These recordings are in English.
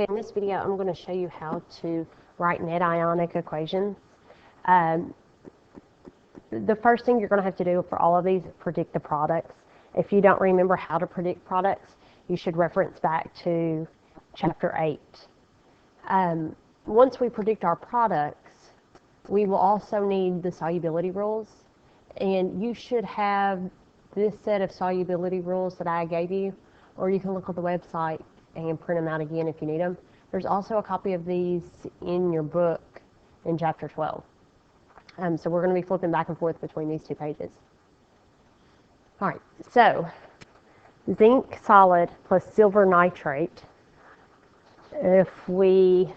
Okay, in this video, I'm going to show you how to write net ionic equations. The first thing you're going to have to do for all of these is predict the products. If you don't remember how to predict products, you should reference back to chapter 8. Once we predict our products, we will also need the solubility rules. And you should have this set of solubility rules that I gave you, or you can look on the website and print them out again if you need them. There's also a copy of these in your book in chapter 12. So we're going to be flipping back and forth between these two pages. All right, so zinc solid plus silver nitrate. If we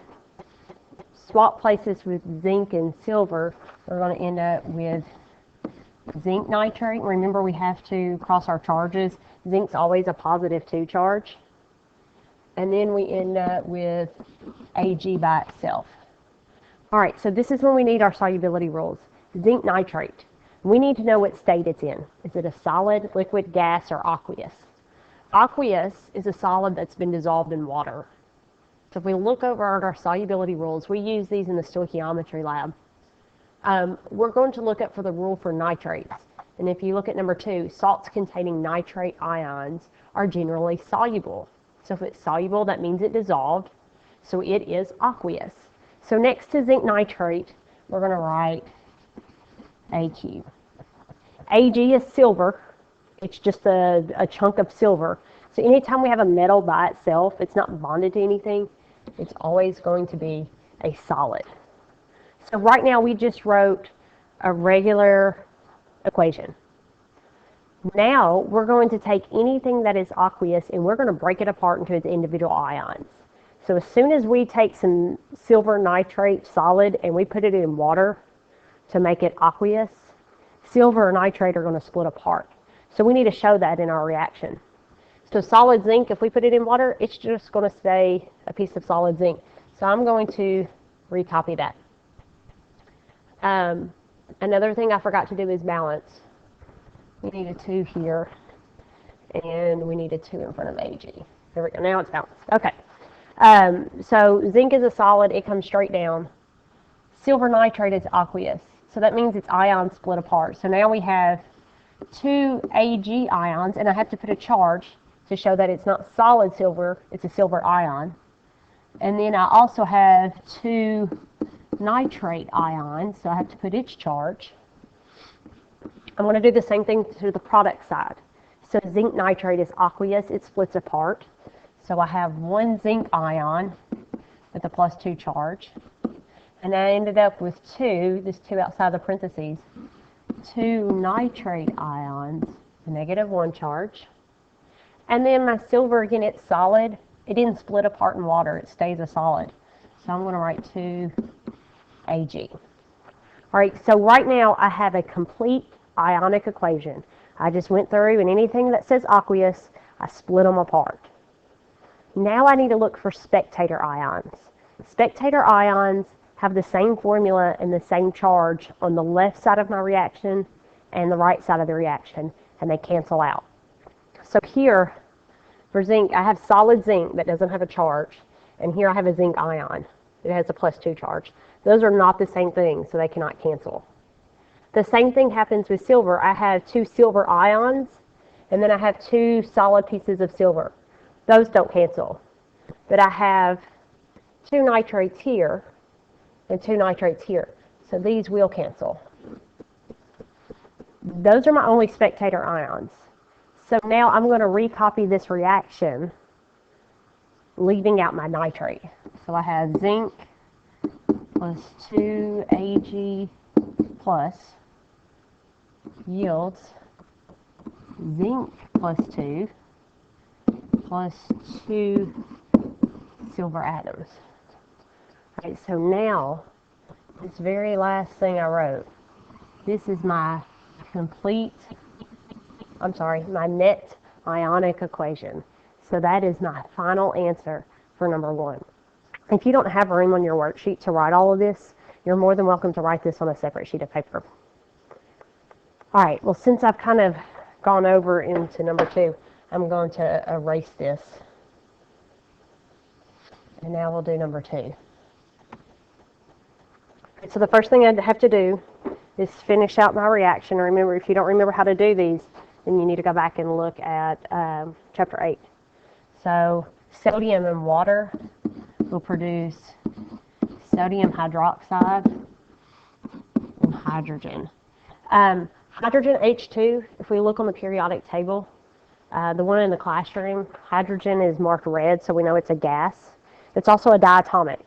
swap places with zinc and silver, we're going to end up with zinc nitrate. Remember, we have to cross our charges. Zinc's always a positive 2 charge. And then we end up with Ag by itself. All right, so this is when we need our solubility rules. Zinc nitrate. We need to know what state it's in. Is it a solid, liquid, gas, or aqueous? Aqueous is a solid that's been dissolved in water. So if we look over at our solubility rules, we use these in the stoichiometry lab. We're going to look up for the rule for nitrates. And if you look at number 2, salts containing nitrate ions are generally soluble. So if it's soluble, that means it dissolved. So it is aqueous. So next to zinc nitrate, we're going to write Aq. Ag is silver. It's just a chunk of silver. So anytime we have a metal by itself, it's not bonded to anything, it's always going to be a solid. So right now we just wrote a regular equation. Now we're going to take anything that is aqueous and we're going to break it apart into its individual ions. So as soon as we take some silver nitrate solid and we put it in water to make it aqueous, silver and nitrate are going to split apart. So we need to show that in our reaction. So solid zinc, if we put it in water, it's just going to stay a piece of solid zinc. So I'm going to recopy that. Another thing I forgot to do is balance. We need a 2 here, and we need a 2 in front of Ag. There we go. Now it's balanced. Okay. So zinc is a solid. It comes straight down. Silver nitrate is aqueous. So that means its ions split apart. So now we have 2 Ag ions, and I have to put a charge to show that it's not solid silver. It's a silver ion. And then I also have 2 nitrate ions, so I have to put its charge. I'm going to do the same thing to the product side. So zinc nitrate is aqueous, it splits apart. So I have 1 zinc ion with a +2 charge. And I ended up with 2, this 2 outside the parentheses, 2 nitrate ions, a -1 charge. And then my silver, again, it's solid. It didn't split apart in water, it stays a solid. So I'm going to write 2 Ag. All right, so right now I have a complete ionic equation. I just went through, and anything that says aqueous, I split them apart. Now I need to look for spectator ions. Spectator ions have the same formula and the same charge on the left side of my reaction and the right side of the reaction, and they cancel out. So here, for zinc, I have solid zinc that doesn't have a charge, and here I have a zinc ion. It has a +2 charge. Those are not the same thing, so they cannot cancel. The same thing happens with silver. I have 2 silver ions, and then I have 2 solid pieces of silver. Those don't cancel. But I have 2 nitrates here and 2 nitrates here. So these will cancel. Those are my only spectator ions. So now I'm going to recopy this reaction, leaving out my nitrate. So I have zinc plus 2 Ag plus yields zinc plus 2 plus 2 silver atoms. All right, so now this very last thing I wrote, this is my my net ionic equation. So that is my final answer for number 1. If you don't have room on your worksheet to write all of this, you're more than welcome to write this on a separate sheet of paper. All right, well, since I've kind of gone over into number 2, I'm going to erase this. And now we'll do number 2. So the first thing I have to do is finish out my reaction. Remember, if you don't remember how to do these, then you need to go back and look at chapter 8. So sodium and water will produce sodium hydroxide and hydrogen. Hydrogen H2, if we look on the periodic table, the one in the classroom, hydrogen is marked red, so we know it's a gas. It's also a diatomic.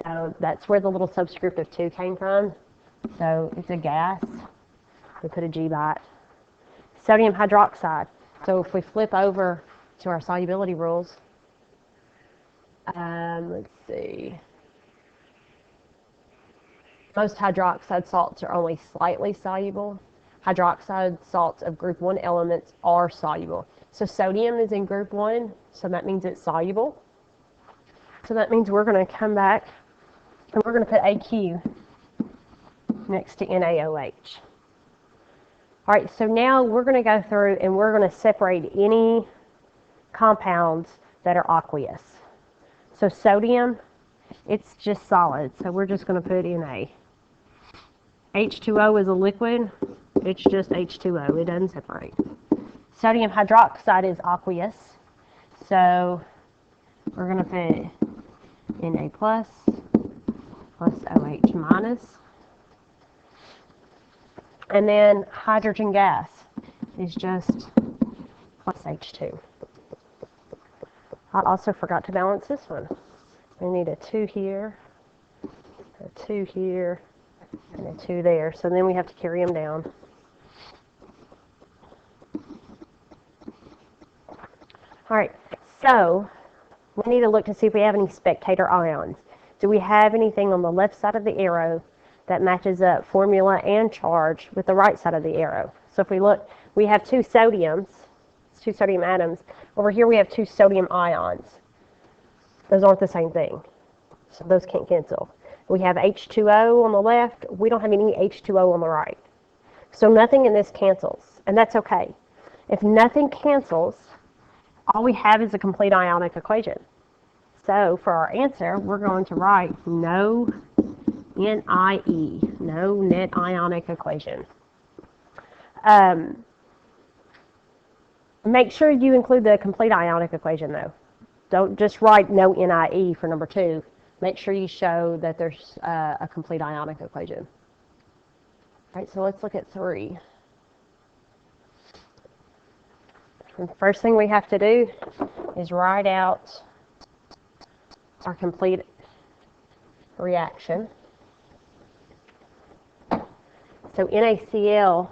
So that's where the little subscript of 2 came from. So it's a gas. We put a G by it. Sodium hydroxide. So if we flip over to our solubility rules, let's see. Most hydroxide salts are only slightly soluble. Hydroxide salts of group 1 elements are soluble. So sodium is in group 1, so that means it's soluble. So that means we're going to come back and we're going to put AQ next to NaOH. All right, so now we're going to go through and we're going to separate any compounds that are aqueous. So sodium, it's just solid, so we're just going to put Na. H2O is a liquid, it's just H2O, it doesn't separate. Sodium hydroxide is aqueous, so we're going to put Na plus OH minus. And then hydrogen gas is just plus H2. I also forgot to balance this one. We need a 2 here, a 2 here, and a 2 there. So then we have to carry them down. All right, so we need to look to see if we have any spectator ions. Do we have anything on the left side of the arrow that matches up formula and charge with the right side of the arrow? So if we look, we have 2 sodiums, 2 sodium atoms. Over here we have 2 sodium ions. Those aren't the same thing, so those can't cancel. We have H2O on the left. We don't have any H2O on the right. So nothing in this cancels, and that's okay. If nothing cancels, all we have is a complete ionic equation. So for our answer, we're going to write no NIE, no net ionic equation. Make sure you include the complete ionic equation though. Don't just write no NIE for number 2. Make sure you show that there's a complete ionic equation. All right, so let's look at 3. And the first thing we have to do is write out our complete reaction. So NaCl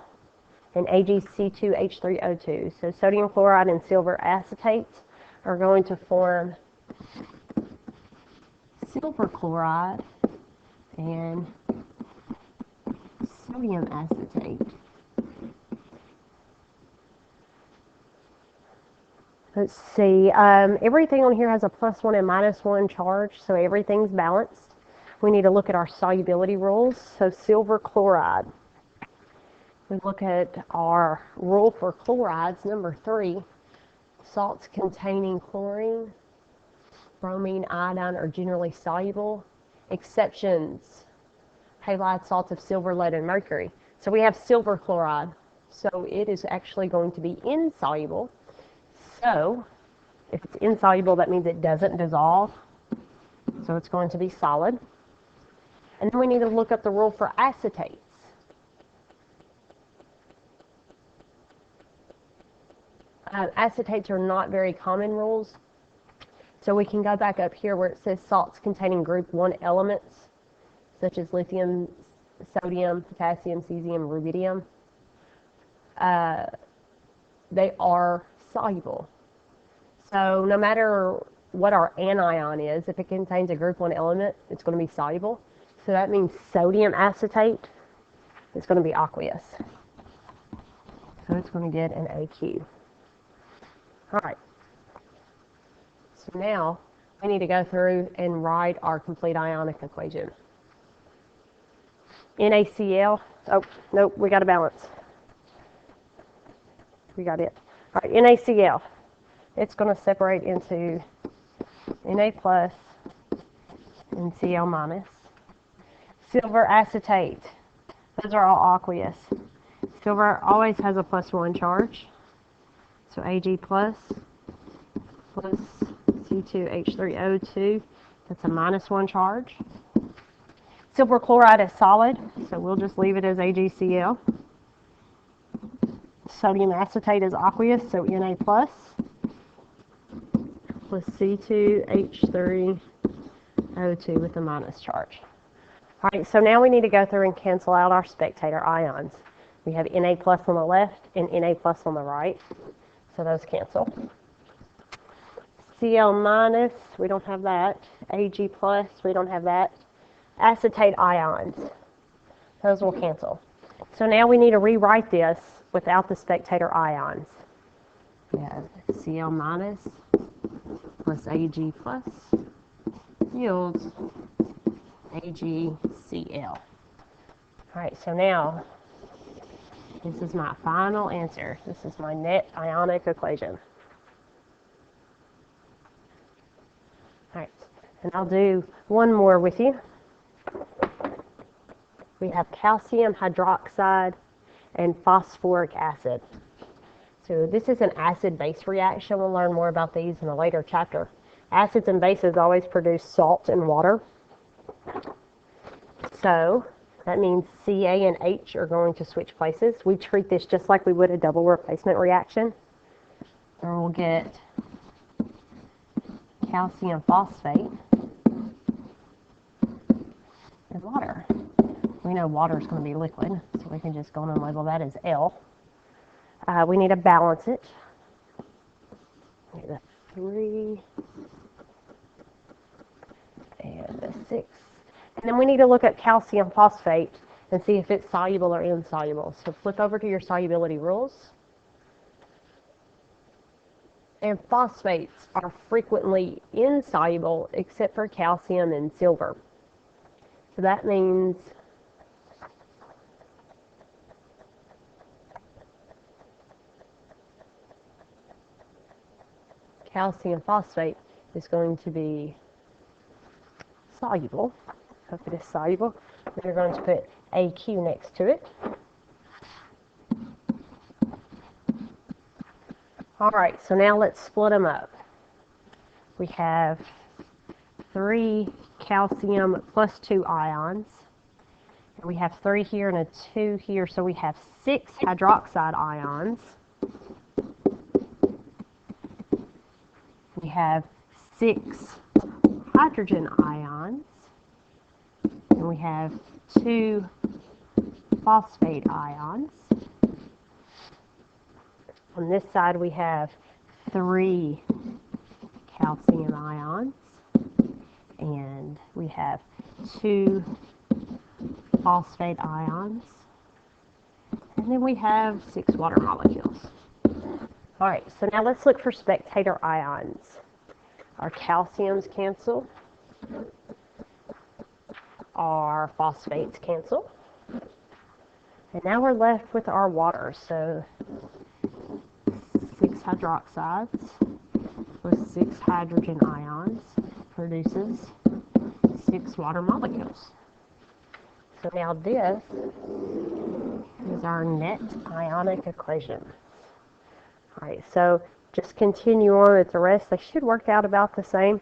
and AgC2H3O2. So sodium chloride and silver acetate are going to form silver chloride and sodium acetate. Let's see, everything on here has a +1 and -1 charge, so everything's balanced. We need to look at our solubility rules. So silver chloride. We look at our rule for chlorides, number 3. Salts containing chlorine, bromine, iodine are generally soluble. Exceptions, halide salts of silver, lead, and mercury. So we have silver chloride, so it is actually going to be insoluble. So if it's insoluble, that means it doesn't dissolve, so it's going to be solid. And then we need to look up the rule for acetates. Acetates are not very common rules, so we can go back up here where it says salts containing group 1 elements, such as lithium, sodium, potassium, cesium, rubidium. They are soluble. So no matter what our anion is, if it contains a group 1 element, it's going to be soluble. So that means sodium acetate is going to be aqueous. So it's going to get an AQ. All right. So now we need to go through and write our complete ionic equation. NaCl, oh, nope, we got to balance. We got it. All right, NaCl, it's going to separate into Na plus and Cl minus. Silver acetate. Those are all aqueous. Silver always has a +1 charge. So Ag plus C2H3O2. That's a -1 charge. Silver chloride is solid, so we'll just leave it as AgCl. Sodium acetate is aqueous, so Na plus C2H3O2 with a minus charge. All right, so now we need to go through and cancel out our spectator ions. We have Na plus on the left and Na plus on the right, so those cancel. Cl minus, we don't have that. Ag plus, we don't have that. Acetate ions, those will cancel. So now we need to rewrite this without the spectator ions. We have Cl minus plus Ag plus yields AgCl. All right, so now this is my final answer. This is my net ionic equation. All right, and I'll do one more with you. We have calcium hydroxide and phosphoric acid. So this is an acid-base reaction. We'll learn more about these in a later chapter. Acids and bases always produce salt and water. So that means Ca and H are going to switch places. We treat this just like we would a double replacement reaction. And we'll get calcium phosphate and water. We know water is going to be liquid, so we can just go on and label that as L. We need to balance it. We need a 3 and a 6. And then we need to look at calcium phosphate and see if it's soluble or insoluble. So flip over to your solubility rules. And phosphates are frequently insoluble except for calcium and silver. So that means calcium phosphate is going to be soluble. So if it is soluble, then you're going to put AQ next to it. All right, so now let's split them up. We have 3 calcium plus 2 ions. And we have 3 here and a 2 here, so we have 6 hydroxide ions. We have 6 hydrogen ions. And we have 2 phosphate ions. On this side we have 3 calcium ions, and we have 2 phosphate ions, and then we have 6 water molecules. All right, so now let's look for spectator ions. Our calciums cancel, our phosphates cancel, and now we're left with our water. So 6 hydroxides with 6 hydrogen ions produces 6 water molecules. So now this is our net ionic equation. All right, so just continue on with the rest. They should work out about the same.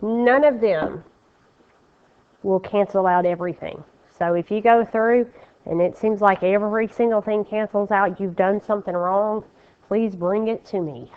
None of them will cancel out everything. So if you go through and it seems like every single thing cancels out, you've done something wrong, please bring it to me.